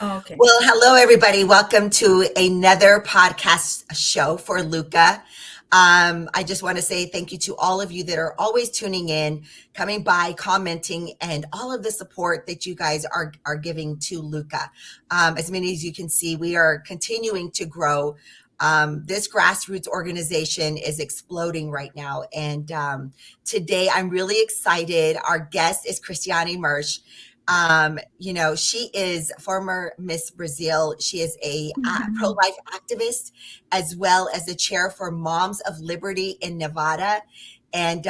Okay. Well, hello, everybody. Welcome to another podcast show for Luca. I just want to say thank you to all of you that are always tuning in, coming by, commenting, and all of the support that you guys are giving to Luca. As many as you can see, we are continuing to grow. This grassroots organization is exploding right now. And today I'm really excited. Our guest is Cristiane Mersch. She is former Miss Brazil. She is a pro-life activist, as well as the chair for Moms of Liberty in Nevada. And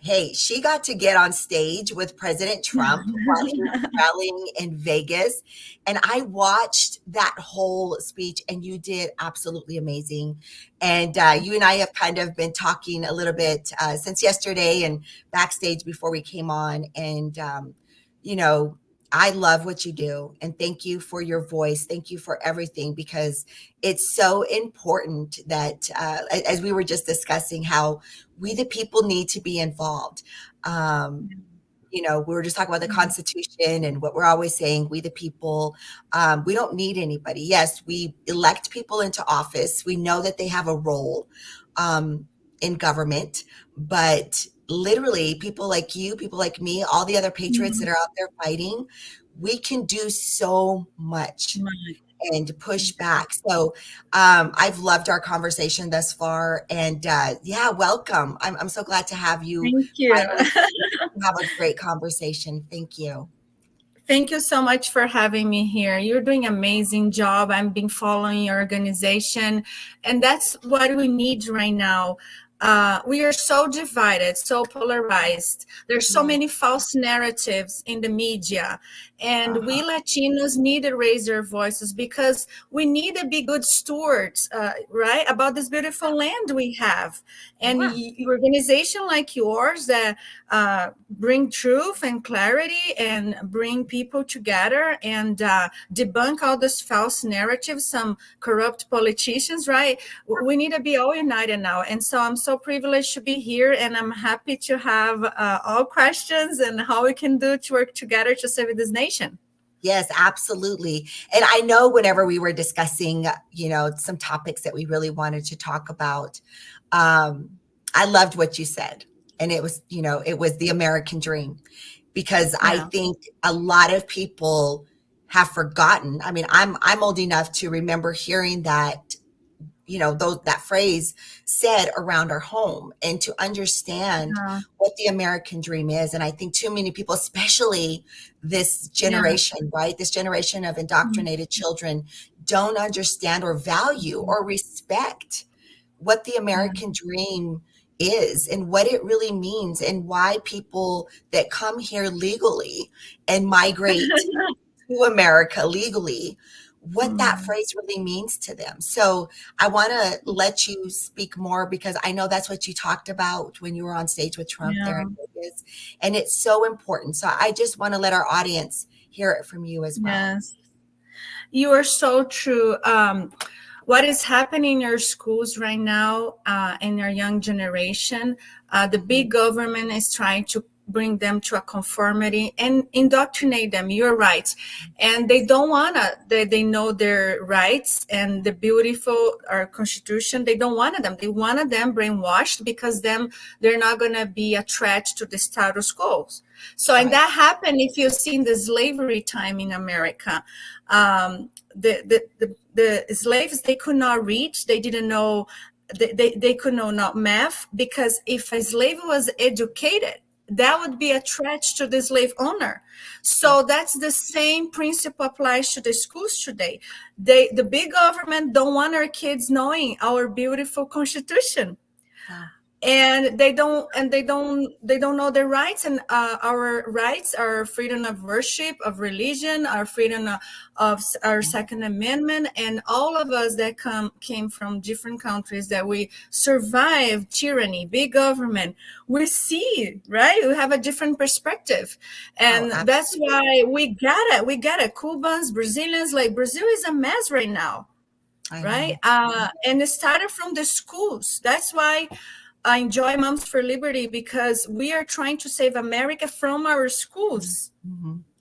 hey, she got to get on stage with President Trump while he was rallying in Vegas. And I watched that whole speech, and you did absolutely amazing. And you and I have kind of been talking a little bit since yesterday and backstage before we came on. And I love what you do, and thank you for your voice. Thank you for everything, because it's so important that, as we were just discussing, how we the people need to be involved. We were just talking about the Constitution and what we're always saying, we the people, we don't need anybody. Yes, we elect people into office. We know that they have a role in government, but literally people like you, people like me, all the other patriots that are out there fighting, we can do so much and push back. So I've loved our conversation thus far, and welcome. I'm so glad to have you. Thank you. Have a great conversation. Thank you. Thank you so much for having me here. You're doing an amazing job. I've been following your organization, and that's what we need right now. We are so divided, so polarized. There's so many false narratives in the media, and we Latinos need to raise our voices, because we need to be good stewards, right, about this beautiful land we have. And organization like yours that bring truth and clarity and bring people together and debunk all these false narratives, some corrupt politicians, right? We need to be all united now. And so I'm so privileged to be here, and I'm happy to have all questions and how we can do to work together to save this nation. Yes, absolutely. And I know whenever we were discussing, some topics that we really wanted to talk about, I loved what you said. And it was, it was the American dream, because I think a lot of people have forgotten. I mean, I'm old enough to remember hearing that, that phrase said around our home, and to understand what the American dream is. And I think too many people, especially this generation, right? This generation of indoctrinated children, don't understand or value or respect what the American dream is and what it really means, and why people that come here legally and migrate to America legally, what that phrase really means to them. So I want to let you speak more, because I know that's what you talked about when you were on stage with Trump there in Vegas, and it's so important. So I just want to let our audience hear it from you as well. Yes, you are so true. What is happening in your schools right now, in your young generation, the big government is trying to bring them to a conformity and indoctrinate them. You're right. And they don't want to, they know their rights and the beautiful, our constitution, they don't want them. They wanted them brainwashed, because then they're not going to be a threat to the status quo. So, and that happened if you've seen the slavery time in America. The slaves, they could not read, they didn't know, they could know not math, because if a slave was educated, that would be a threat to the slave owner. So that's the same principle applies to the schools today. The big government don't want our kids knowing our beautiful constitution. And they don't know their rights, and our rights are freedom of worship, of religion, our freedom of our Second Amendment, and all of us that came from different countries, that we survived tyranny, big government. We see, right? We have a different perspective, and that's why we got it. Cubans, Brazilians, like Brazil is a mess right now, right? And it started from the schools. That's why I enjoy Moms for Liberty, because we are trying to save America from our schools.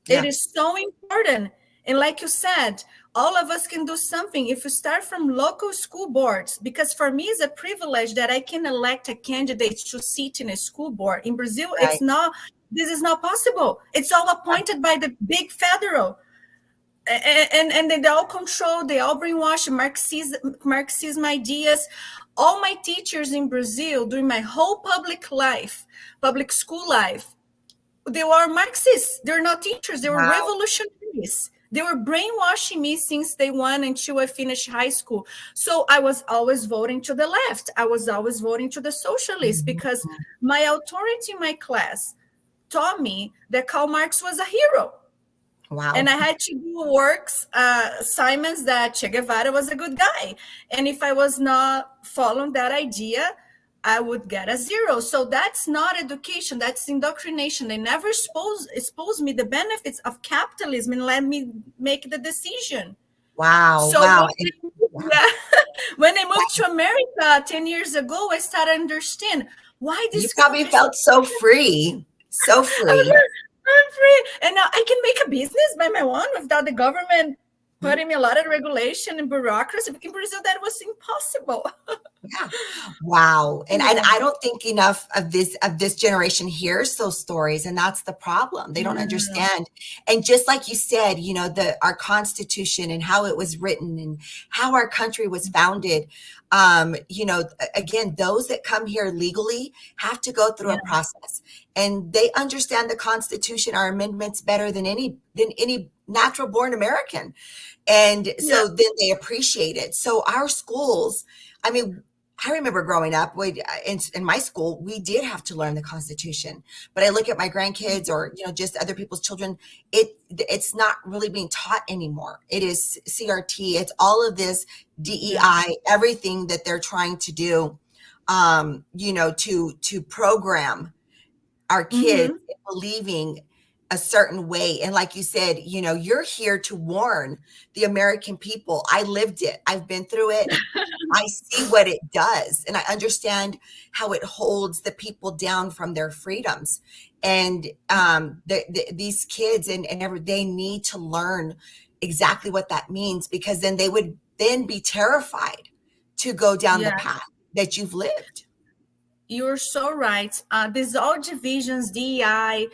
It is so important. And like you said, all of us can do something if you start from local school boards, because for me it's a privilege that I can elect a candidate to sit in a school board. In Brazil, Right. this is not possible. It's all appointed by the big federal. And they all control, they all brainwash Marxism ideas. All my teachers in Brazil during my whole public school life, they were Marxists. They're not teachers. They were Wow. revolutionaries. They were brainwashing me since day one until I finished high school. So I was always voting to the left. I was always voting to the socialists because my authority in my class taught me that Karl Marx was a hero. Wow. And I had to do assignments that Che Guevara was a good guy. And if I was not following that idea, I would get a 0. So that's not education, that's indoctrination. They never expose me the benefits of capitalism and let me make the decision. Wow. So Wow. when I moved to America 10 years ago, I started to understand why this. You probably felt so free. So free. I'm free. And now I can make a business by my own without the government putting me a lot of regulation and bureaucracy. In Brazil, that was impossible. Yeah. Wow. And I don't think enough of this generation hears those stories. And that's the problem. They don't understand. And just like you said, you know, our Constitution and how it was written and how our country was founded. You know, again, those that come here legally have to go through a process, and they understand the Constitution, our amendments better than any natural born American. And so then they appreciate it. So our schools, I mean, I remember growing up in my school, we did have to learn the Constitution, but I look at my grandkids or, you know, just other people's children, it's not really being taught anymore. It is CRT. It's all of this DEI, everything that they're trying to do, you know, to program our kids believing a certain way. And like you said, you know, you're here to warn the American people. I lived it. I've been through it. I see what it does. And I understand how it holds the people down from their freedoms. And these kids they need to learn exactly what that means, because then they would then be terrified to go down the path that you've lived. You're so right. These all divisions, DEI,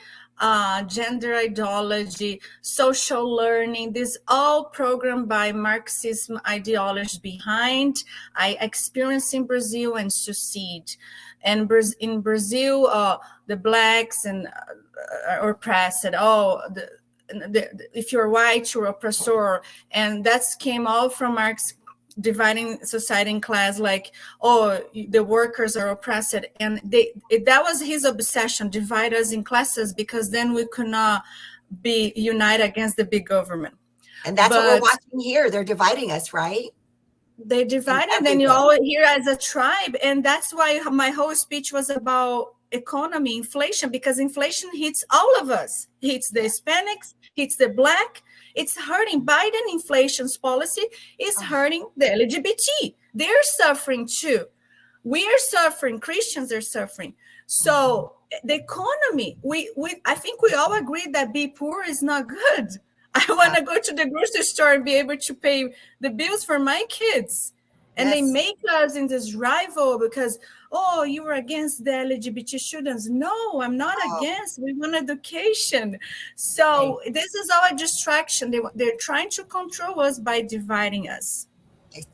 gender ideology, social learning, this all programmed by Marxism ideology behind. I experienced in Brazil and succeed. And in Brazil, the blacks and are oppressed. If you're white, you're oppressor. And that came all from Marx dividing society in class, like, oh, the workers are oppressed, and that was his obsession, divide us in classes, because then we could not be united against the big government. And that's what we're watching here. They're dividing us, right? They divided, and you all here as a tribe. And that's why my whole speech was about economy, inflation, because inflation hits all of us. It hits the Hispanics, hits the black. It's hurting. Biden inflation's policy is hurting the LGBT. They're suffering too. We are suffering. Christians are suffering. So the economy, I think we all agree that be poor is not good. I want to go to the grocery store and be able to pay the bills for my kids. And they make us in this rival because, oh, you were against the LGBT students. No, I'm not against. We want education. So this is our distraction. They're trying to control us by dividing us.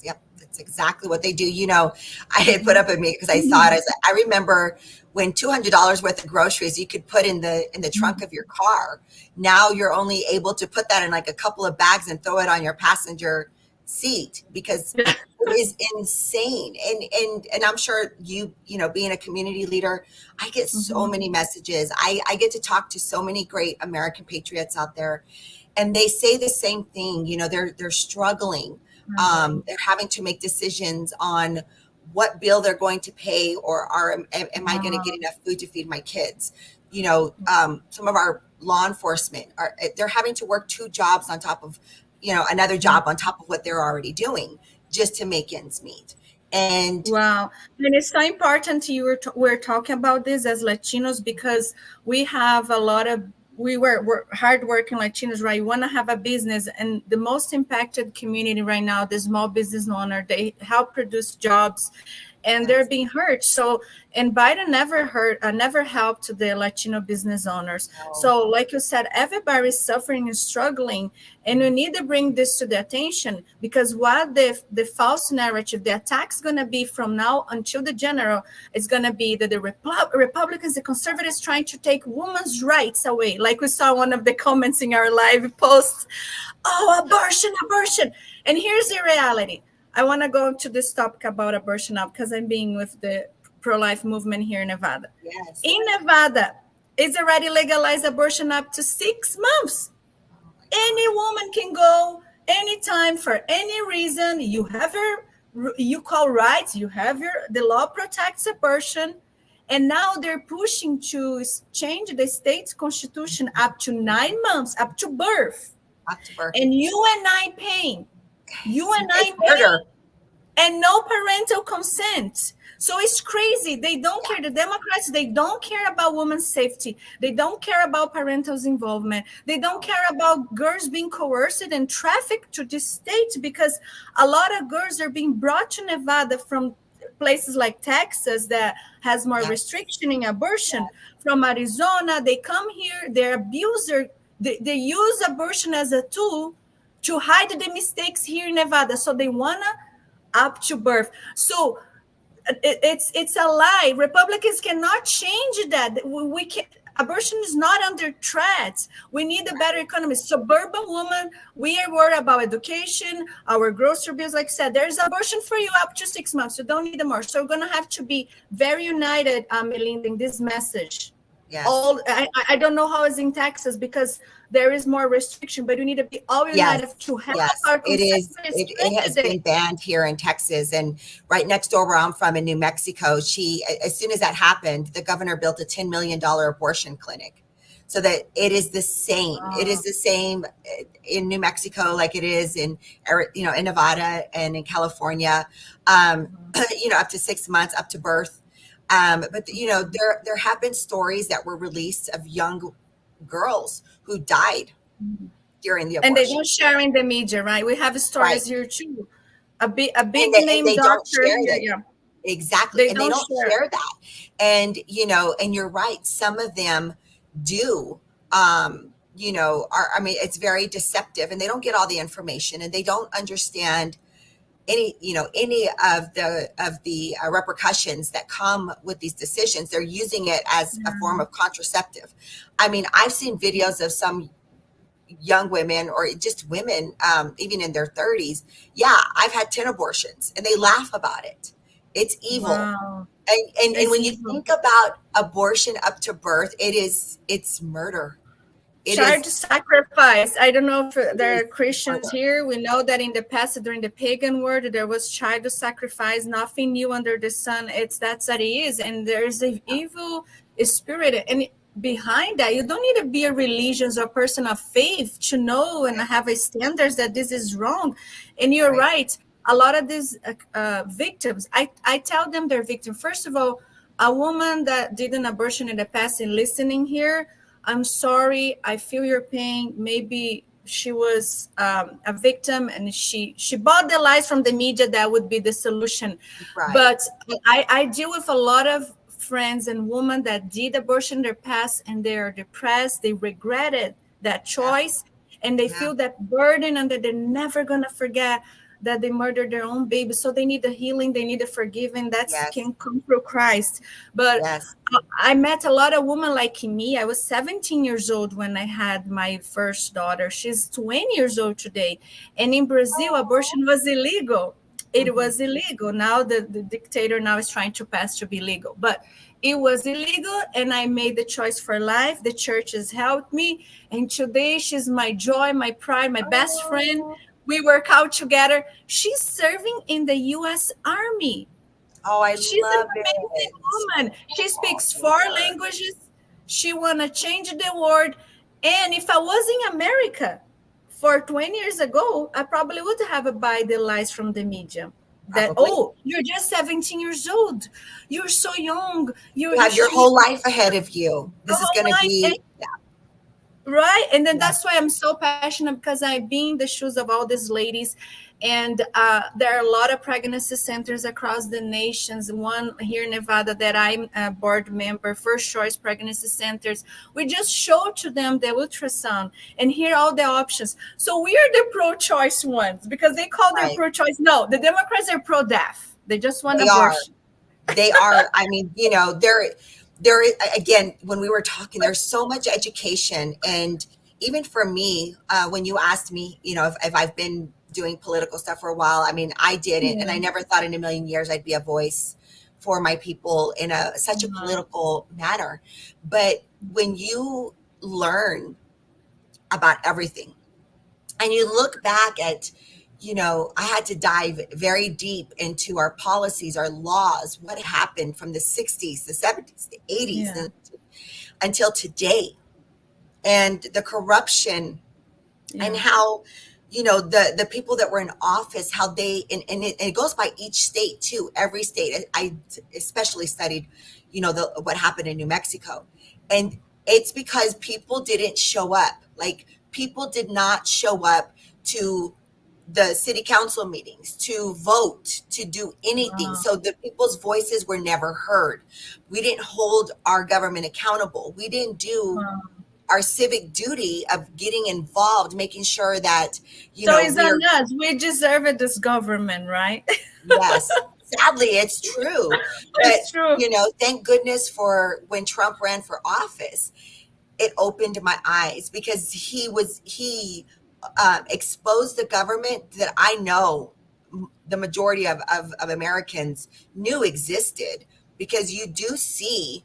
Yep, that's exactly what they do. You know, I had put up a me because I saw it. I remember when $200 worth of groceries you could put in the trunk of your car. Now you're only able to put that in like a couple of bags and throw it on your passenger seat, because it is insane. And I'm sure you know, being a community leader, I get so many messages. I get to talk to so many great American patriots out there, and they say the same thing. You know, they're struggling. They're having to make decisions on what bill they're going to pay, or am I going to get enough food to feed my kids? You know, some of our law enforcement they're having to work 2 jobs on top of, you know, another job on top of what they're already doing just to make ends meet. And wow, and it's so important we're talking about this as Latinos, because we have a lot of we're hardworking Latinos, right? We want to have a business, and the most impacted community right now, the small business owner, they help produce jobs, and they're being hurt. So, and Biden never helped the Latino business owners. So, like you said, everybody is suffering and struggling, and we need to bring this to the attention, because what the false narrative, the attack's going to be from now until the general, is going to be that the Republicans, the conservatives, trying to take women's rights away. Like we saw one of the comments in our live post, oh, abortion. And here's the reality. I want to go to this topic about abortion now, because I'm being with the pro-life movement here in Nevada. Yes. In Nevada, it's already legalized abortion up to 6 months. Any woman can go anytime for any reason. You have you call rights. The law protects abortion. And now they're pushing to change the state's constitution up to 9 months, up to birth. And you and I paying. And no parental consent. So it's crazy. They don't care. The Democrats, they don't care about women's safety. They don't care about parental involvement. They don't care about girls being coerced and trafficked to this state, because a lot of girls are being brought to Nevada from places like Texas that has more restriction in abortion, from Arizona. They come here, they're abuser. They use abortion as a tool to hide the mistakes here in Nevada. So they wanna up to birth. So it's a lie. Republicans cannot change that. We can. Abortion is not under threat. We need a better economy. Suburban woman, we are worried about education, our grocery bills. Like I said, there's abortion for you up to 6 months. You don't need more. So we're going to have to be very united, Melinda, in this message. Yes. I don't know how it's in Texas, because there is more restriction, but we need to be all united to help our conservatives. It has been banned here in Texas, and right next door where I'm from in New Mexico, as soon as that happened, the governor built a $10 million abortion clinic, so that it is the same. It is the same in New Mexico like it is in in Nevada and in California. Up to 6 months, up to birth. But there have been stories that were released of young girls who died during the abortion. And they don't share in the media, right? We have stories here too. A big name they doctor. Exactly. They don't share that. And and you're right. Some of them do, it's very deceptive, and they don't get all the information, and they don't understand any of the repercussions that come with these decisions. They're using it as a form of contraceptive. I mean, I've seen videos of some young women, or just women, even in their 30s. Yeah, I've had 10 abortions, and they laugh about it. It's evil. Wow. And when you think about abortion up to birth, it's murder. Child sacrifice. I don't know if there are Christians here. We know that in the past, during the pagan world, there was child sacrifice. Nothing new under the sun. That's what it is. And there's an evil spirit. And behind that, you don't need to be a religious or person of faith to know and have a standards that this is wrong. And you're right. A lot of these victims, I tell them they're victims. First of all, a woman that did an abortion in the past and listening here, I'm sorry, I feel your pain. Maybe she was a victim, and she bought the lies from the media. That would be the solution. Right. But I deal with a lot of friends and women that did abortion in their past, and they are depressed. They regretted that choice, and they feel that burden, and that they're never going to forget that they murdered their own baby. So they need the healing, they need the forgiving. That can come through Christ. But I met a lot of women like me. I was 17 years old when I had my first daughter. She's 20 years old today. And in Brazil, abortion was illegal. It was illegal. Now the dictator now is trying to pass to be legal. But it was illegal, and I made the choice for life. The church has helped me. And today she's my joy, my pride, my best friend. We work out together. She's serving in the U.S. Army. She's an amazing woman. She speaks 4 languages. She want to change the world. And if I was in America 20 years ago, I probably would have buy the lies from the media. That, you're just 17 years old. You're so young. You have your whole life ahead of you. This is going to be... Right. And then Yeah. that's why I'm so passionate, because I've been in the shoes of all these ladies. And there are a lot of pregnancy centers across the nations. One here in Nevada that I'm a board member, First Choice Pregnancy Centers. We just show to them the ultrasound and hear all the options. So we are the pro-choice ones, because they call their Right. pro-choice. No, the Democrats are pro-death. They just want They are. abortion. They are. I mean, there again, when we were talking, there's so much education. And even for me, when you asked me, if I've been doing political stuff for a while, I mean, I didn't, and I Yeah. never thought in a million years I'd be a voice for my people in such a Uh-huh. political manner. But when you learn about everything, and you look back at, I had to dive very deep into our policies, our laws, what happened from the 60s, the 70s, the 80s, Yeah. until today, and the corruption, and Yeah. how, the people that were in office, how they, and it goes by each state too. Every state, I especially studied, what happened in New Mexico. And it's because people didn't show up. Like, people did not show up to the city council meetings, to vote, to do anything. Wow. So the people's voices were never heard. We didn't hold our government accountable. We didn't do Wow. our civic duty of getting involved, making sure that, So it's we on are, us. We deserve it, this government, right? yes, sadly, it's true. But, It's true. thank goodness for when Trump ran for office, it opened my eyes, because he exposed the government that I know the majority of Americans knew existed, because you do see,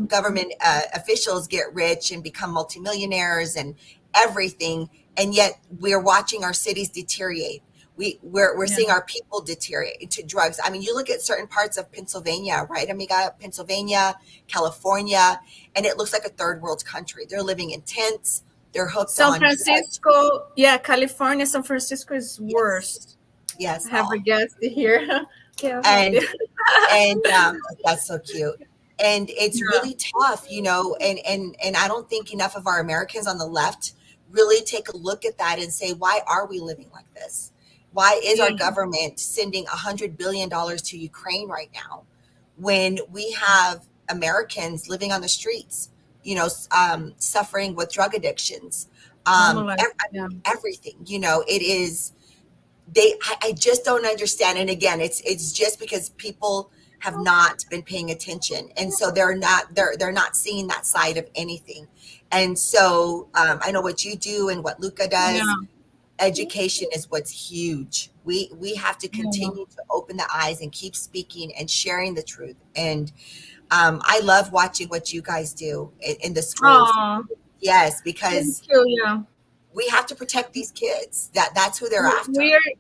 government officials get rich and become multimillionaires and everything, and yet we're watching our cities deteriorate. We're Yeah. seeing our people deteriorate to drugs. I mean, you look at certain parts of Pennsylvania, right, amiga? Pennsylvania, California, and it looks like a third world country. They're living in tents. They're hooked San on drugs. Francisco, yeah, California, San Francisco is Yes, worse. I yes. have a Oh, guest here. Okay, I'll help and you. that's so cute. And it's Yeah. really tough, and I don't think enough of our Americans on the left really take a look at that and say, why are we living like this? Why is our Yeah. government sending $100 billion to Ukraine right now, when we have Americans living on the streets, suffering with drug addictions, Normalize. I Yeah. mean, everything, it is, I just don't understand. And again, it's just because people have not been paying attention, and so they're not seeing that side of anything. And so, I know what you do and what Luca does. Yeah. Education is what's huge. We have to Yeah. continue to open the eyes and keep speaking and sharing the truth. And I love watching what you guys do in the schools. Oh, Yes, thank because you. Yeah. we have to protect these kids. That's who they're after.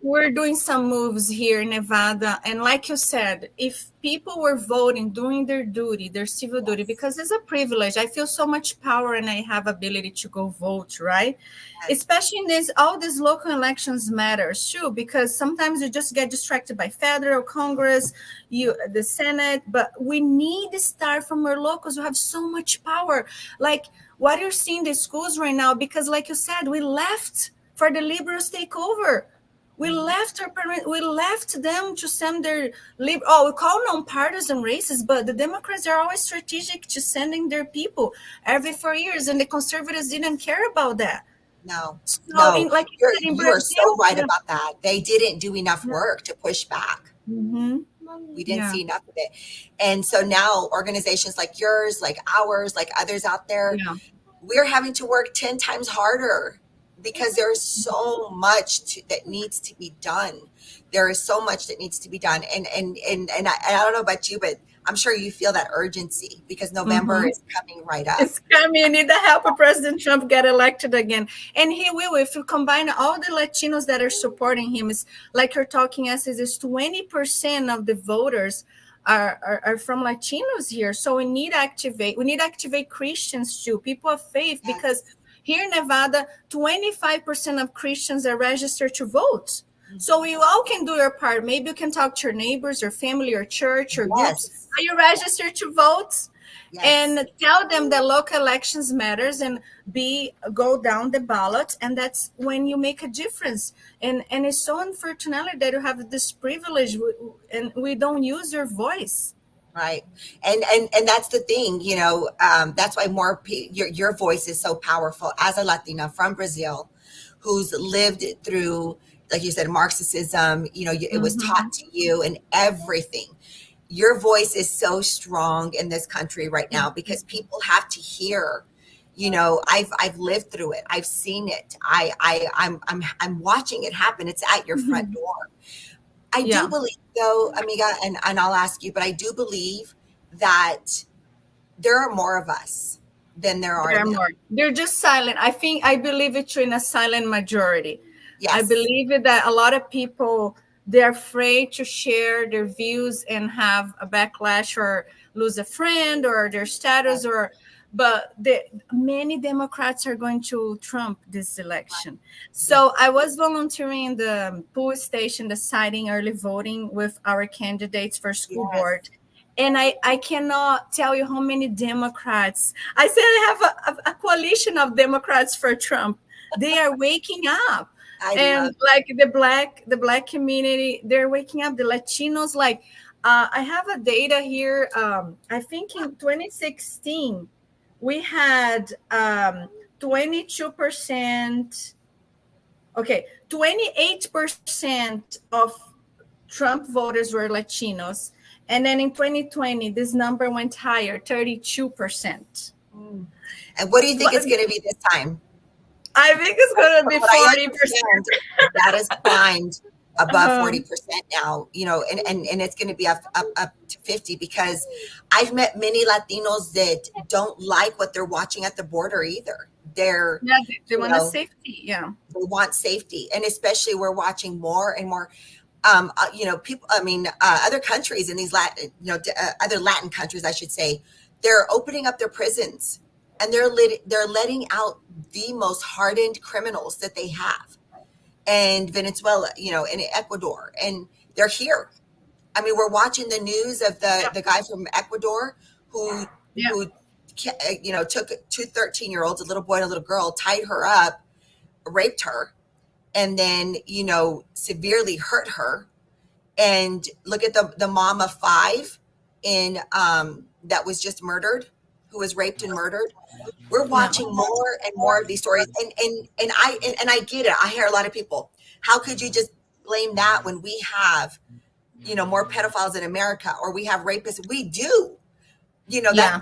We're doing some moves here in Nevada, and like you said, if people were voting, doing their duty, their civil duty, Yes, because it's a privilege. I feel so much power, and I have ability to go vote, right? yes, Especially in this, all these local elections matters too, because sometimes you just get distracted by federal Congress, the Senate, but we need to start from our locals who have so much power, like what you're seeing in the schools right now, because like you said, we left for the liberals take over. We mhm, left our parents, we left them to send their we call nonpartisan races, but the Democrats are always strategic to sending their people every 4 years, and the conservatives didn't care about that. no, So, no, like you you're said, in you are so Brazil, right yeah, about that. They didn't do enough yeah, work to push back. hmm, We didn't yeah, see enough of it. And so now organizations like yours, like ours, like others out there, yeah, we're having to work 10 times harder, because there's so much that needs to be done. There is so much that needs to be done. And I don't know about you, but I'm sure you feel that urgency, because November hmm. is coming right up. It's coming. You need the help of President Trump get elected again. And he will, if you combine all the Latinos that are supporting him, is like you're talking as is 20% of the voters are from Latinos here. So we need to activate Christians too, people of faith, because Yes. here in Nevada, 25% of Christians are registered to vote. Mhm. So you all can do your part. Maybe you can talk to your neighbors, your family, your church, your groups. Yes. Are you registered to vote? Yes. and tell them that local elections matters, and go down the ballot, and that's when you make a difference. And it's so unfortunate that you have this privilege, and we don't use your voice. Right. And that's the thing, that's why your voice is so powerful as a Latina from Brazil who's lived through, like you said, Marxism, it was taught Hmm. to you and everything. Your voice is so strong in this country right now because people have to hear, I've lived through it. I've seen it. I'm watching it happen. It's at your front door. I do Yeah. believe, though, Amiga, and I'll ask you, but I do believe that there are more of us than there are There are them. more. They're just silent. I believe it's in a silent majority. I Yes. believe that a lot of people, they're afraid to share their views and have a backlash or lose a friend or their status, or but many Democrats are going to Trump this election. Yeah. So I was volunteering in the poll station deciding early voting with our candidates for school Yes. board. And I cannot tell you how many Democrats. I said I have a coalition of Democrats for Trump. They are waking up. I love And like the black community, they're waking up. The Latinos, like I have a data here. I think in 2016 we had 22%. Okay, 28% of Trump voters were Latinos. And then in 2020, this number went higher, 32%. it. And what do you think But it's going to be this time? I think it's going to From be what I 40%. understand, that has climbed above Uh-huh. 40% now, and it's going to be up to 50 because I've met many Latinos that don't like what they're watching at the border either. They're, Yeah, they you want a know, safety. Yeah. they want safety. And especially we're watching more and more people, other countries in these other Latin countries, I should say, they're opening up their prisons and they're letting out the most hardened criminals that they have. And Venezuela, and Ecuador, and they're here. I mean, we're watching the news of Yeah. the guy from Ecuador who Yeah. who took two 13-year-olds, a little boy and a little girl, tied her up, raped her, and then severely hurt her. And look at the mom of five in that was just murdered, who was raped and murdered. We're Yeah. watching more and more of these stories, and I get it. I hear a lot of people, how could you just blame that when we have more pedophiles in America, or we have rapists? We do. Yeah.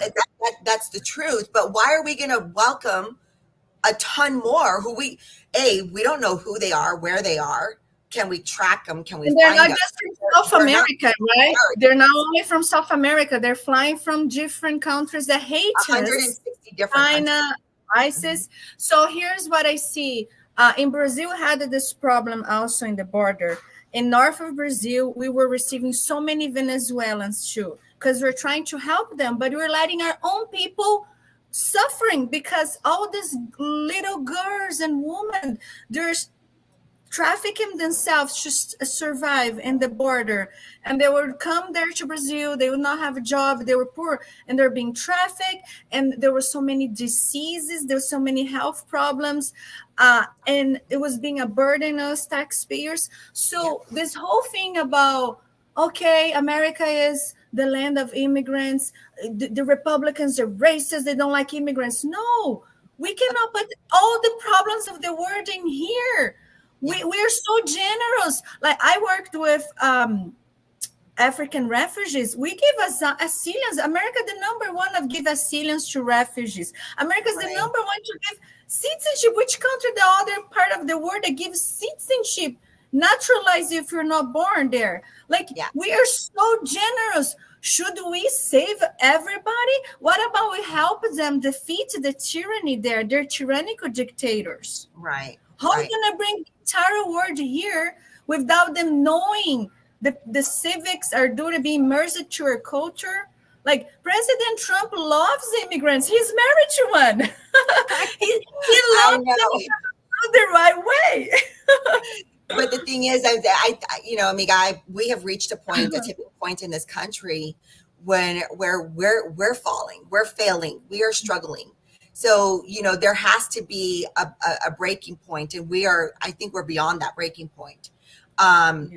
That's the truth. But why are we going to welcome a ton more who we don't know who they are, where they are? Can we track them? Can we And they're find not them? just from South They're not America, right? They're not only from South America. They're flying from different countries that hate us. 160 different countries. China, Mhm. ISIS. So here's what I see. In Brazil, had this problem also in the border. In north of Brazil, we were receiving so many Venezuelans too, because we're trying to help them, but we're letting our own people suffering because all these little girls and women, there's trafficking themselves to survive in the border, and they would come there to Brazil, they would not have a job, they were poor, and they're being trafficked, and there were so many diseases, there were so many health problems, and it was being a burden on us taxpayers. Yeah. So this whole thing about, okay, America is the land of immigrants, the Republicans are racist, they don't like immigrants. No, we cannot put all the problems of the world in here. Yeah. We're so generous. Like I worked with African refugees. We give us asylums. America, the number one of give asylums to refugees. America's the Right. number one to give citizenship. Which country, the other part of the world that gives citizenship, naturalize you if you're not born there? Like Yeah. we are so generous. Should we save everybody? What about we help them defeat the tyranny there? They're tyrannical dictators. Right. How are you Right. going to bring the entire world here without them knowing the civics are due to be immersed to our culture? Like President Trump loves immigrants. He's married to one. he I loves them know. the right way. But the thing is, amiga, we have reached a tipping point in this country where we're falling, we're failing, we are struggling. So, there has to be a breaking point, and I think we're beyond that breaking point,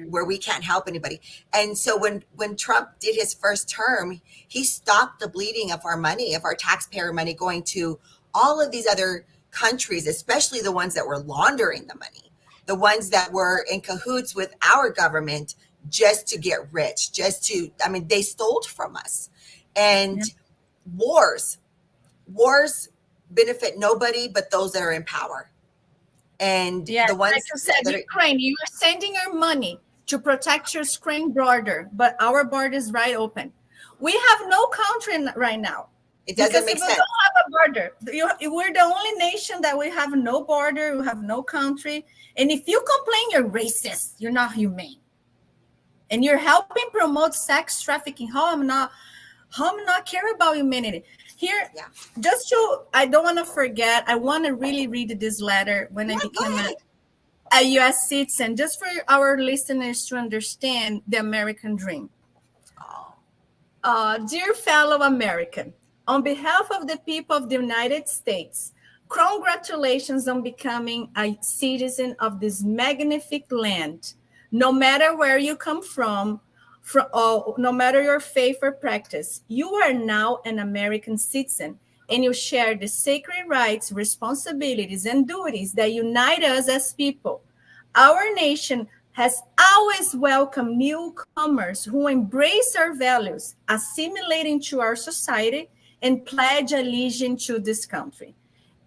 where we can't help anybody. And so when Trump did his first term, he stopped the bleeding of our money, of our taxpayer money, going to all of these other countries, especially the ones that were laundering the money, the ones that were in cahoots with our government just to get rich, they stole from us. And wars benefit nobody but those that are in power. And the ones like you said, Ukraine, you are sending your money to protect your Ukraine border, but our border is right open. We have no country right now. It doesn't make sense. We don't have a border. We're the only nation that we have no border, we have no country. And if you complain you're racist, you're not humane. And you're helping promote sex trafficking. How I'm not care about humanity. Here, I don't want to forget, I want to really read this letter when I became a U.S. citizen, just for our listeners to understand the American dream. Dear fellow American, on behalf of the people of the United States, congratulations on becoming a citizen of this magnificent land. No matter where you come from, no matter your faith or practice, you are now an American citizen, and you share the sacred rights, responsibilities, and duties that unite us as people. Our nation has always welcomed newcomers who embrace our values, assimilate into our society, and pledge allegiance to this country.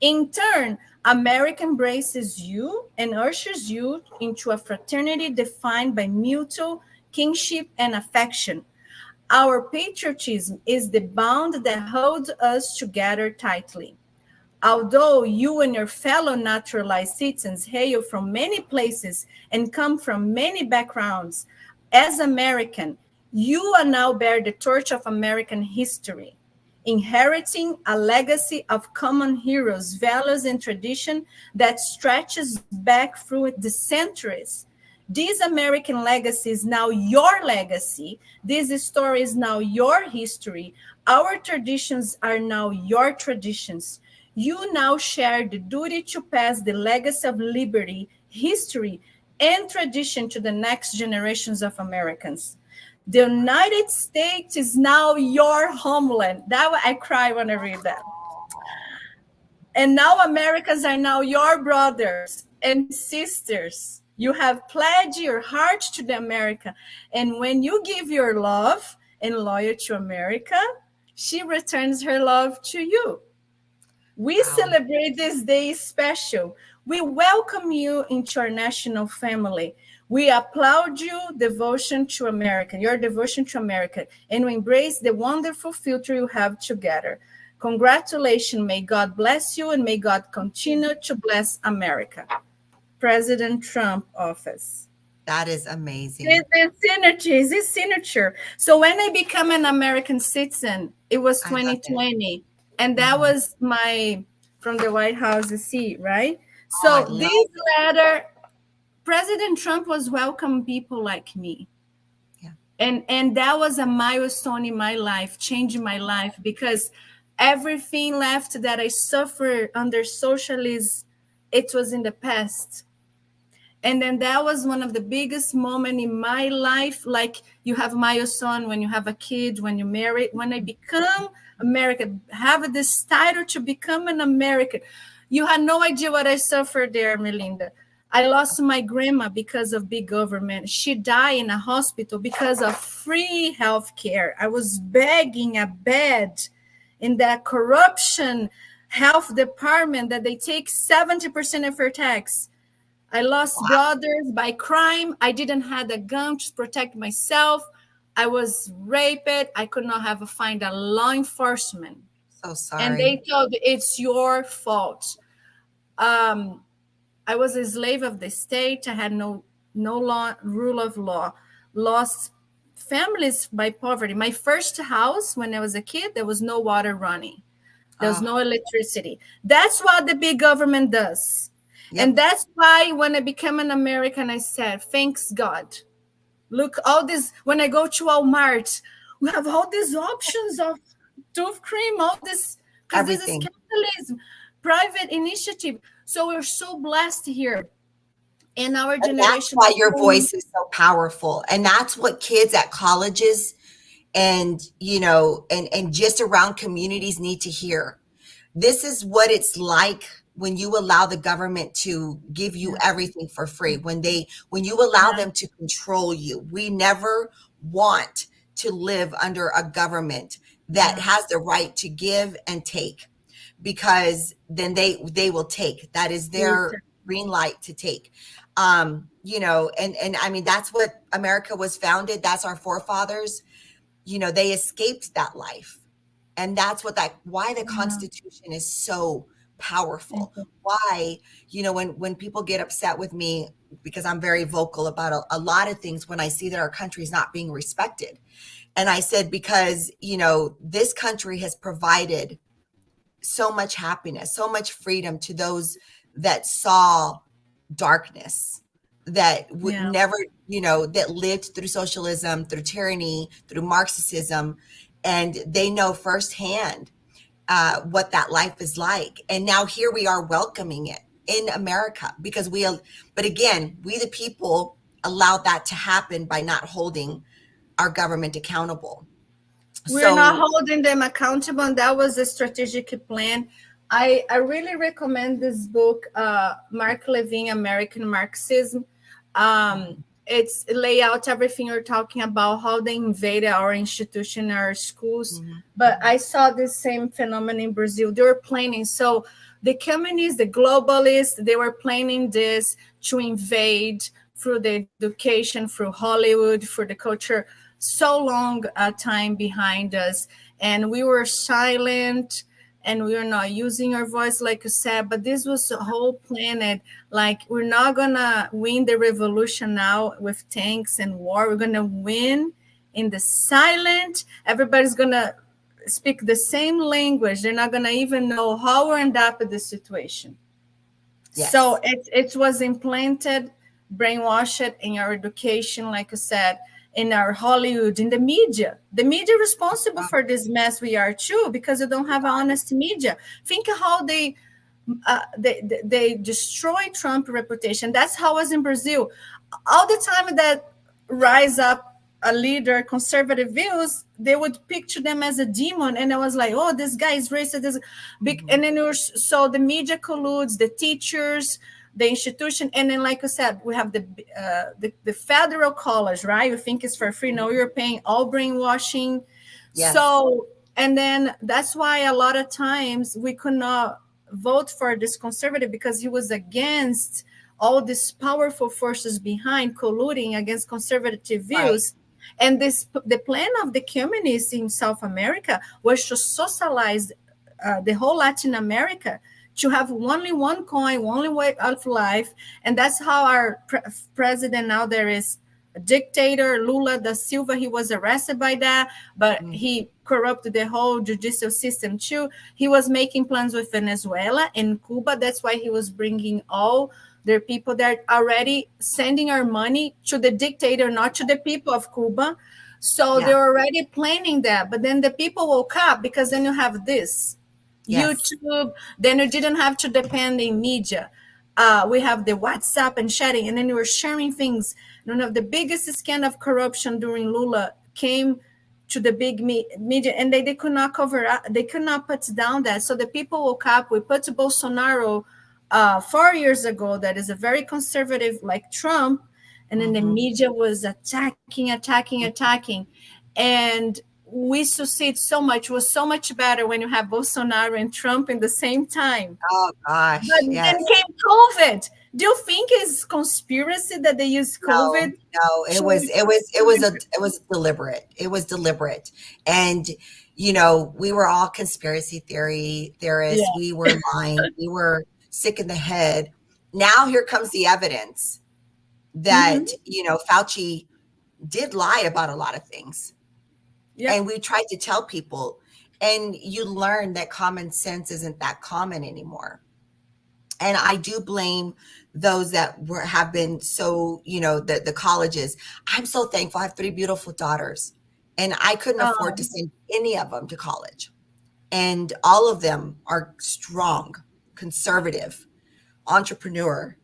In turn, America embraces you and ushers you into a fraternity defined by mutual kinship and affection. Our patriotism is the bond that holds us together tightly. Although you and your fellow naturalized citizens hail from many places and come from many backgrounds, as American, you now bear the torch of American history, inheriting a legacy of common heroes, values, and tradition that stretches back through the centuries. This American legacy is now your legacy. This story is now your history. Our traditions are now your traditions. You now share the duty to pass the legacy of liberty, history, and tradition to the next generations of Americans. The United States is now your homeland. I cry when I read that. And now Americans are now your brothers and sisters. You have pledged your heart to the America. And when you give your love and loyalty to America, she returns her love to you. We celebrate this day special. We welcome you into our national family. We applaud your devotion to America, and we embrace the wonderful future you have together. Congratulations. May God bless you, and may God continue to bless America. President Trump office. That is amazing. It's signature. So when I became an American citizen, it was 2020. And that was from the White House seat, right? So this letter, President Trump was welcoming people like me. Yeah. And that was a milestone in my life, changing my life, because everything left that I suffered under socialism, it was in the past. And then that was one of the biggest moments in my life. Like you have milestone when you have a kid, when you marry. When I become American, have this title to become an American. You had no idea what I suffered there, Melinda. I lost my grandma because of big government. She died in a hospital because of free health care. I was begging a bed in that corruption health department that they take 70% of her tax. I lost brothers by crime. I didn't have a gun to protect myself. I was raped. I could not find a law enforcement. So sorry. And they told it's your fault. I was a slave of the state. I had no law, rule of law. Lost families by poverty. My first house, when I was a kid, there was no water running. There was no electricity. That's what the big government does. Yep. And that's why when I became an American, I said, thanks God. Look, all this, when I go to Walmart, We have all these options of tooth cream, all this, because this is Everything. capitalism, private initiative. So we're so blessed here. And our And that's generation why is your so, voice is so powerful. And that's what kids at colleges and, and just around communities need to hear. This is what it's like when you allow the government to give you yeah, everything for free, when you allow yeah, them to control you. We never want to live under a government that yeah. has the right to give and take, because then they will take. That is their green light to take. And I mean, that's what America was founded. That's our forefathers. They escaped that life. And that's why the Yeah. Constitution is so Thank powerful. you. Why, when people get upset with me, because I'm very vocal about a lot of things when I see that our country is not being respected. And I said, because, this country has provided so much happiness, so much freedom to those that saw darkness, that would Yeah. never, that lived through socialism, through tyranny, through Marxism, and they know firsthand what that life is like. And now here we are welcoming it in America because but again, we the people allowed that to happen by not holding our government accountable. We're not So, holding them accountable, and that was a strategic plan. I really recommend this book, Mark Levine, American Marxism. It's lay out everything you're talking about, how they invaded our institution, our schools. mhm, But I saw this same phenomenon in Brazil. They were planning. So the communists, the globalists, they were planning this to invade through the education, through Hollywood, for the culture. So long time behind us, and we were silent, and we were not using our voice, like you said. But this was a whole planet. Like, we're not gonna win the revolution now with tanks and war. We're gonna win in the silent. Everybody's gonna speak the same language. They're not gonna even know how we end up in this situation. So yes, it was implanted, brainwashed in our education, like I said, in our Hollywood, in the media. The media responsible for this mess we are too, because we don't have an honest media. Think how they destroy Trump reputation. That's how it was in Brazil. All the time that rise up a leader, conservative views, they would picture them as a demon, and I was like, oh, this guy is racist. This big, mhm, and then so the media colludes, the teachers, the institution, and then, like I said, we have the federal college, right? You think it's for free? No, mhm, you're paying, all brainwashing. yes, So, and then that's why a lot of times we could not vote for this conservative, because he was against all these powerful forces behind colluding against conservative right, views. And the plan of the communists in South America was to socialize the whole Latin America, to have only one coin, only way of life. And that's how our president now, there is a dictator, Lula da Silva. He was arrested by that, but mm, he corrupted the whole judicial system too. He was making plans with Venezuela and Cuba. That's why he was bringing all their people that are already sending our money to the dictator, not to the people of Cuba. So yeah, they're already planning that. But then the people woke up, because then you have this yes, YouTube, then you didn't have to depend in media. We have the WhatsApp and chatting, and then you were sharing things. One of the biggest scandal of corruption during Lula came to the big media, and they could not cover up, they could not put down that. So the people woke up. We put Bolsonaro 4 years ago, that is a very conservative like Trump, and then the mhm, media was attacking. And we succeed so much. It was so much better when you have Bolsonaro and Trump in the same time. oh But gosh, then yes. came COVID. Do you think it's conspiracy that they use No, COVID no, it was deliberate. It was deliberate. And we were all conspiracy theorists. Yeah. We were lying. We were sick in the head. Now here comes the evidence that, Mm-hmm. Fauci did lie about a lot of things. Yep. And we tried to tell people, and you learn that common sense isn't that common anymore. And I do blame those that have been so, the colleges. I'm so thankful. I have three beautiful daughters, and I couldn't afford to Oh, send any of them to college. And all of them are strong, conservative, entrepreneur,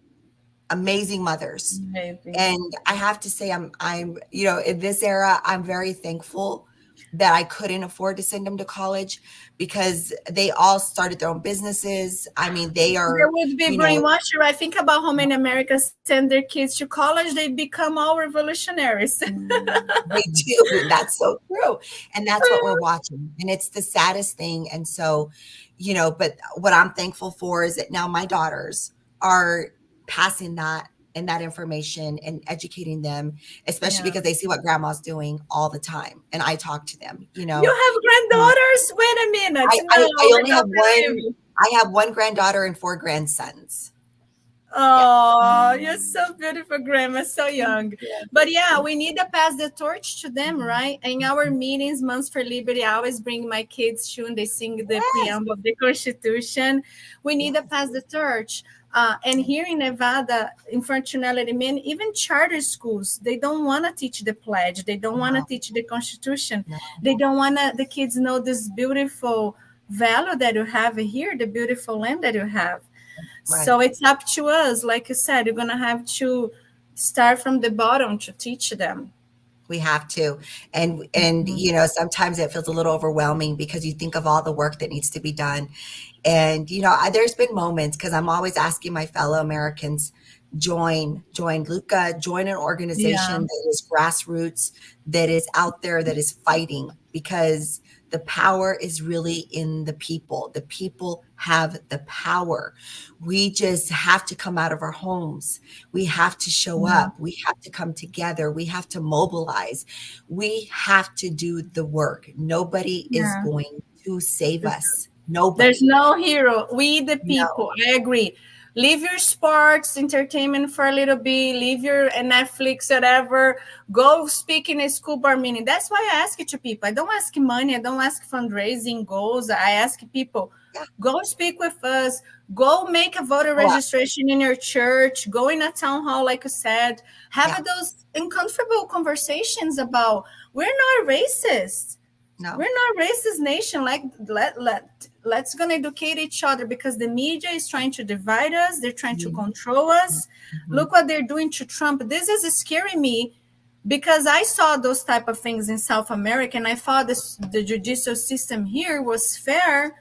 amazing mothers. maybe. And I have to say, in this era, I'm very thankful that I couldn't afford to send them to college because they all started their own businesses. I mean, they They are, would be you know, brainwashed, right? Think about how many Americans send their kids to college, they become all revolutionaries. they do. That's so true. And that's what we're watching. And it's the saddest thing. And so, but what I'm thankful for is that now my daughters are passing that and that information and educating them, especially Yeah. because they see what grandma's doing all the time. And I talk to them, You have granddaughters? Wait a minute. No, I I only have don't believe one, you. I have one granddaughter and four grandsons. Yeah. Oh, you're so beautiful, Grandma, so young. Yeah. But yeah, we need to pass the torch to them, right? In our meetings, Months for Liberty, I always bring my kids to and they sing the Yes. preamble of the Constitution. We need to Yes. pass the torch. And here in Nevada, unfortunately, men, even charter schools, they don't want to teach the pledge. They don't want to No, teach the Constitution. no. They don't want the kids know this beautiful value that you have here, the beautiful land that you have. Right. So it's up to us. Like you said, you're going to have to start from the bottom to teach them. We have to. And sometimes it feels a little overwhelming because you think of all the work that needs to be done. And there's been moments because I'm always asking my fellow Americans, join Luca, join an organization Yeah. that is grassroots, that is out there, that is fighting, because the power is really in the people. The people have the power. We just have to come out of our homes. We have to show Yeah. up. We have to come together. We have to mobilize. We have to do the work. Nobody is Yeah. going to save us. There's Nobody. no hero. We, the No. people. I agree. Leave your sports, entertainment for a little bit. Leave your Netflix, whatever. Go speak in a school board meeting. That's why I ask it to people. I don't ask money. I don't ask fundraising goals. I ask people, Yeah. go speak with us. Go make a voter Go up. registration in your church. Go in a town hall, like you said. Yeah. Have those uncomfortable conversations about we're not racist. No. We're not racist nation. Like let's gonna educate each other because the media is trying to divide us. They're trying to control us. Mhm. Look what they're doing to Trump. This is scaring me because I saw those type of things in South America and I thought the judicial system here was fair.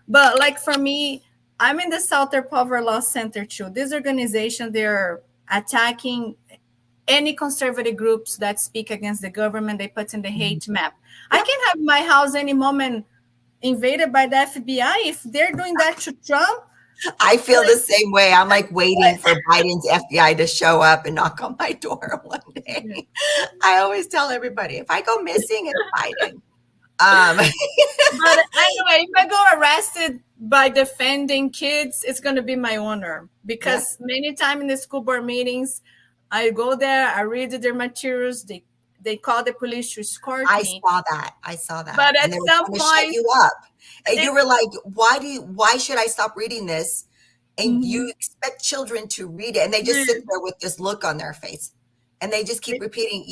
But like for me, I'm in the Southern Poverty Law Center too. This organization, they're attacking any conservative groups that speak against the government. They put in the hate map. I Yep. can have my house any moment invaded by the FBI if they're doing that to Trump. I feel Like, the same way. I'm like waiting for Biden's FBI to show up and knock on my door one day. I always tell everybody, if I go missing, it's Biden. but anyway, if I go arrested by defending kids, it's going to be my honor because many times in the school board meetings, I go there, I read their materials, they call the police to escort I me. saw that. But And at they were some trying to shut point, you up. And you were like, why should I stop reading this? And you expect children to read it. And they just sit there with this look on their face. And they just keep repeating,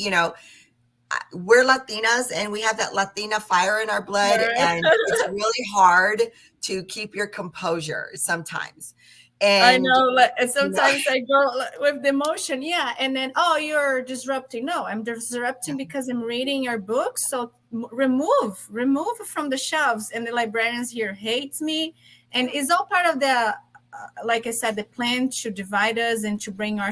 we're Latinas and we have that Latina fire in our blood. And it's really hard to keep your composure sometimes. I And know, and sometimes I go with the emotion, yeah, and then you're disrupting. No, I'm disrupting because I'm reading your book. So remove from the shelves. And the librarians here hates me, and it's all part of the, like I said, the plan to divide us and to bring our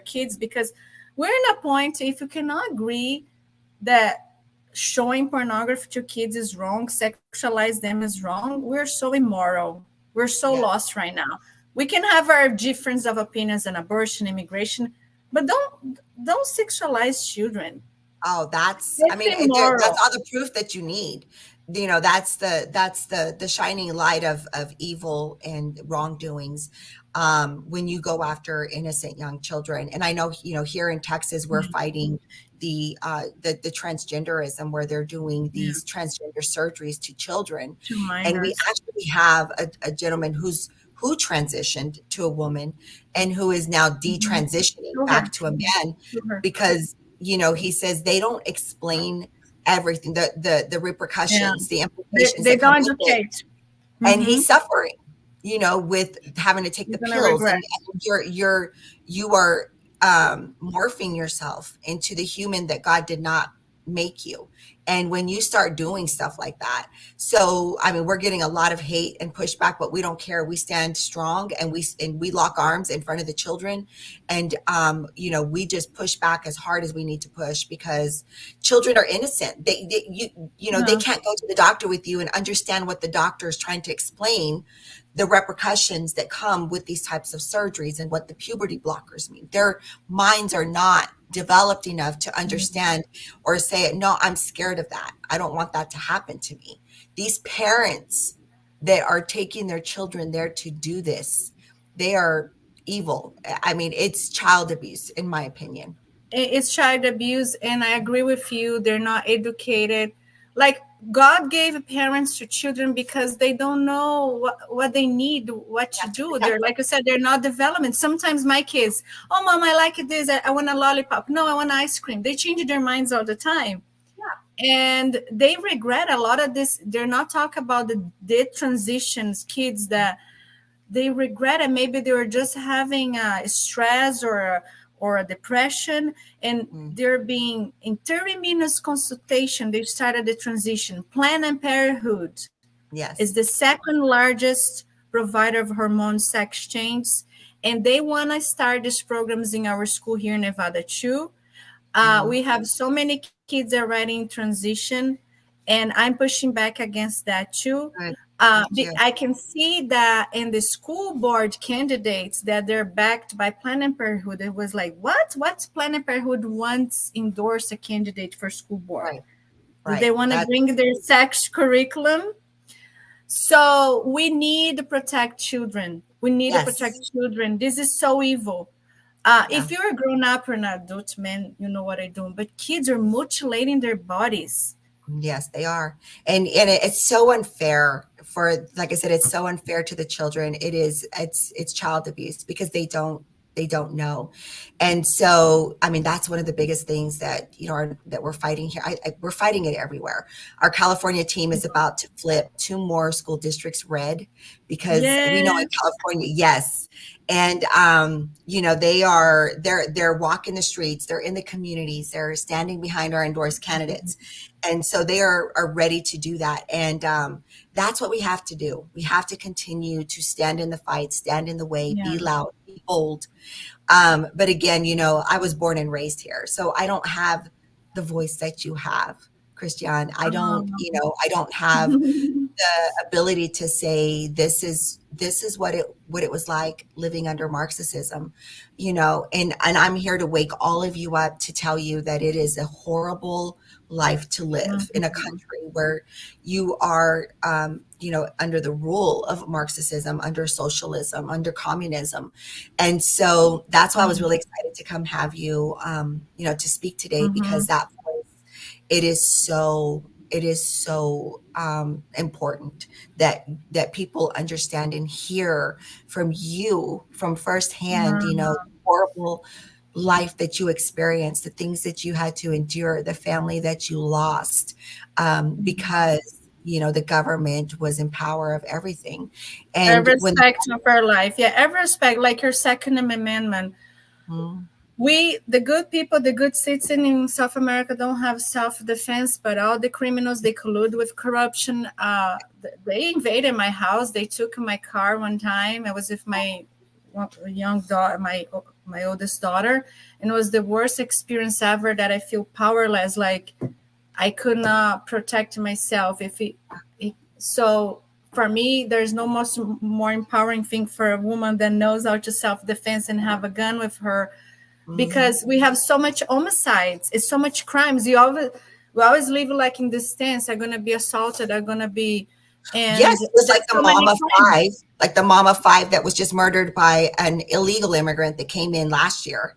kids because we're in a point if you cannot agree that showing pornography to kids is wrong, sexualize them is wrong. We're so immoral. We're so lost right now. We can have our difference of opinions on abortion, immigration, but don't sexualize children. oh, that's It's immoral. all the proof that you need. That's the shining light of evil and wrongdoings, when you go after innocent young children. And I know, here in Texas, we're fighting the transgenderism where they're doing these transgender surgeries to children. To And we minors. actually have a gentleman who transitioned to a woman and who is now detransitioning back to a man Sure. because he says they don't explain everything, the Yeah. repercussions, the They, implications they that come don't with it. educate. And Mm-hmm. he's suffering, with having to take You're the gonna pills, regret. and you are morphing yourself into the human that God did not make you. And when you start doing stuff like that, so I mean, we're getting a lot of hate and pushback, but we don't care. We stand strong, and we lock arms in front of the children, and we just push back as hard as we need to push, because children are innocent. They Yeah. can't go to the doctor with you and understand what the doctor is trying to explain, the repercussions that come with these types of surgeries and what the puberty blockers mean. Their minds are not developed enough to understand or say, no, I'm scared of that. I don't want that to happen to me. These parents that are taking their children there to do this, they are evil. I mean, it's child abuse, in my opinion. It's child abuse, and I agree with you. They're not educated. Like, God gave parents to children because they don't know what they need, what You to have to do. protect They're, them. like I said, they're not developing. Sometimes my kids, oh mom, I like this, I want a lollipop, no, I want ice cream. They change their minds all the time, and they regret a lot of this. They're not talking about the transitions, kids that they regret it. Maybe they were just having stress or a depression, and Mm, they're being in 30 minutes consultation. They started the transition. Planned Parenthood is yes. the second largest provider of hormone sex change, and they want to start these programs in our school here in Nevada too. Hmm. We have so many kids already in transition, and I'm pushing back against that too. Good. Me too. I can see that in the school board candidates that they're backed by Planned Parenthood. It was like, what? What's Planned Parenthood wants endorse a candidate for school board? Right. Do they Right. want to That. bring their sex curriculum? So we need to protect children. We need to Yes. protect children. This is so evil. Yeah. If you're a grown up or an adult man, you know what I'm doing. But kids are mutilating their bodies. Yes, they are. It's so unfair for, like I said, it's so unfair to the children. It's child abuse, because they don't know. And so, I mean, that's one of the biggest things that, that we're fighting here. We're fighting it everywhere. Our California team is about to flip 2 more school districts red, because we know in Yes. California, yes. And they're walking the streets, they're in the communities, they're standing behind our endorsed candidates. And so they are ready to do that. And that's what we have to do. We have to continue to stand in the fight, stand in the way, Yeah. be loud, be bold. But again, I was born and raised here, so I don't have the voice that you have, Christiane. I don't have the ability to say this is what it was like living under Marxism, and I'm here to wake all of you up to tell you that it is a horrible life to live in a Mhm. country where you are, under the rule of Marxism, under socialism, under communism. And so that's why I was really excited to come have you, to speak today, because Mhm. that voice, it is so important that people understand and hear from you, from firsthand, Mhm. horrible life that you experienced, the things that you had to endure, the family that you lost, because the government was in power of everything. And Every when aspect of our life. Yeah, every aspect, like your Second Amendment. mm, We, the good people, the good citizens in South America, don't have self-defense, but all the criminals, they collude with corruption. They invaded my house. They took my car one time. I was with my young daughter, my oldest daughter, and it was the worst experience ever. That I feel powerless, like I could not protect myself. So for me, there's no much more empowering thing for a woman that knows how to self-defense and have a gun with her, mhm. because we have so much homicides, it's so much crimes. We always live like in this stance, are gonna be assaulted, are gonna be, and Yes, just like there's so many crimes. the mom of five that was just murdered by an illegal immigrant that came in last year,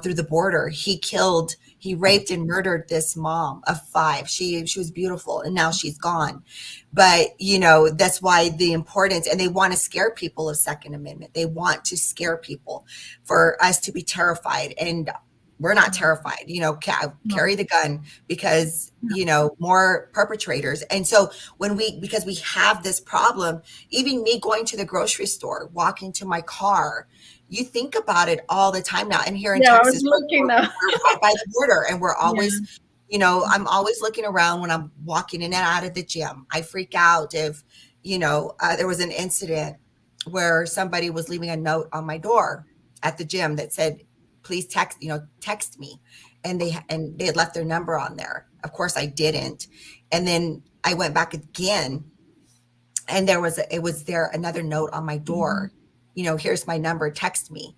through the border. He raped and murdered this mom of five. She was beautiful, and now she's gone. But that's why the importance, and they want to scare people of Second Amendment. They want to scare people for us to be terrified. And we're not terrified, No. carry the gun because, more perpetrators. And so because we have this problem, even me going to the grocery store, walking to my car, you think about it all the time now. And here in Yeah, I was Texas, looking now. we're right by the border, and we're Yeah. always, I'm always looking around when I'm walking in and out of the gym. I freak out if, there was an incident where somebody was leaving a note on my door at the gym that said, please text me. And they had left their number on there. Of course I didn't. And then I went back again, and it was there another note on my door. Here's my number, text me.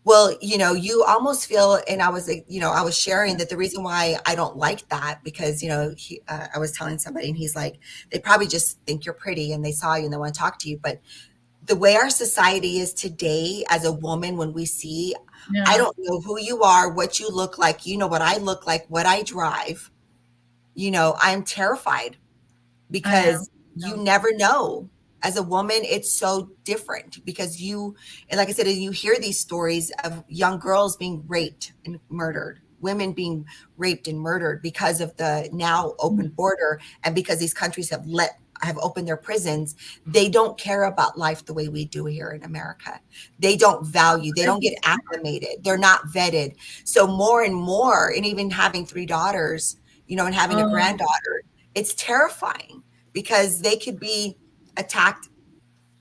Well, you almost feel, and I was, I was sharing that the reason why I don't like that, because, I was telling somebody, and he's like, they probably just think you're pretty and they saw you and they want to talk to you. But the way our society is today, as a woman, when we see, I Yeah, don't know who you are, what you look like, what I look like, what I drive, I'm terrified, I am. because you Yeah. never know. As a woman, it's so different, because and like I said, you hear these stories of young girls being raped and murdered, women being raped and murdered because of the now open border, and because these countries have opened their prisons. They don't care about life the way we do here in America. They don't value, they don't get acclimated, they're not vetted. So more and more, and even having 3 daughters, and having a Oh, granddaughter, it's terrifying, because they could be attacked,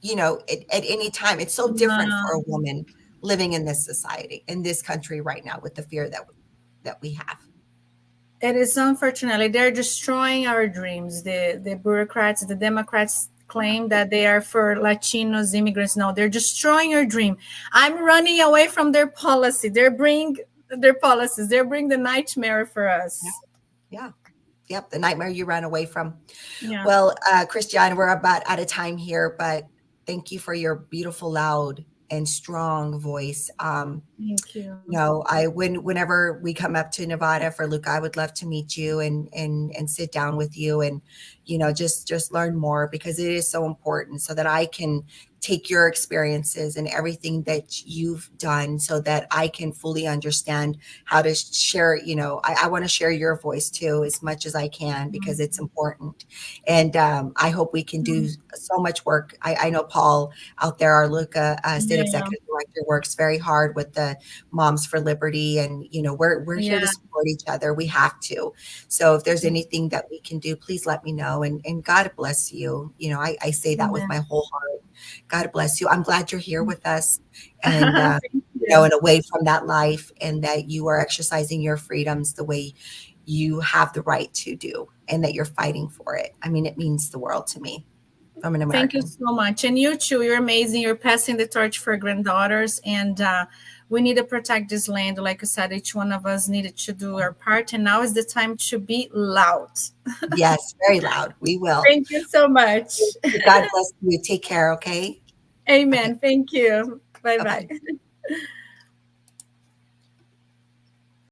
at any time. It's so different yeah. for a woman living in this society, in this country right now, with the fear that we have. It is, unfortunately, they're destroying our dreams. The bureaucrats, the Democrats claim that they are for Latinos, immigrants. No, they're destroying our dream. I'm running away from their policy. They're bringing their policies. They're bringing the nightmare for Yeah. us. Yeah. Yep. The nightmare you ran away from. Yeah. Well, Christiane, we're about out of time here, but thank you for your beautiful, loud, and strong voice. Thank you. Whenever we come up to Nevada for Luca, I would love to meet you and sit down with you, and just learn more, because it is so important, so that I can take your experiences and everything that you've done, so that I can fully understand how to share. I want to share your voice too, as much as I can, because it's important. And I hope we can do so much work. I know Paul out there, our Luca state Yeah. executive director, works very hard with the Moms for Liberty, and we're here to Yeah. support each other. We have to. So if there's anything that we can do, please let me know. And God bless you. I say that with Amen. my whole heart. God bless you. I'm glad you're here with us, and Thank you. and away from that life, and that you are exercising your freedoms the way you have the right to do, and that you're fighting for it. I mean, it means the world to me. I'm an Thank you American. so much. And you too, you're amazing. You're passing the torch for granddaughters. And we need to protect this land. Like I said, each one of us needed to do our part. And now is the time to be loud. Yes, very loud. We will. Thank you so much. God bless you. Take care. Okay. Okay. Amen. Thank you. Bye Bye bye. bye.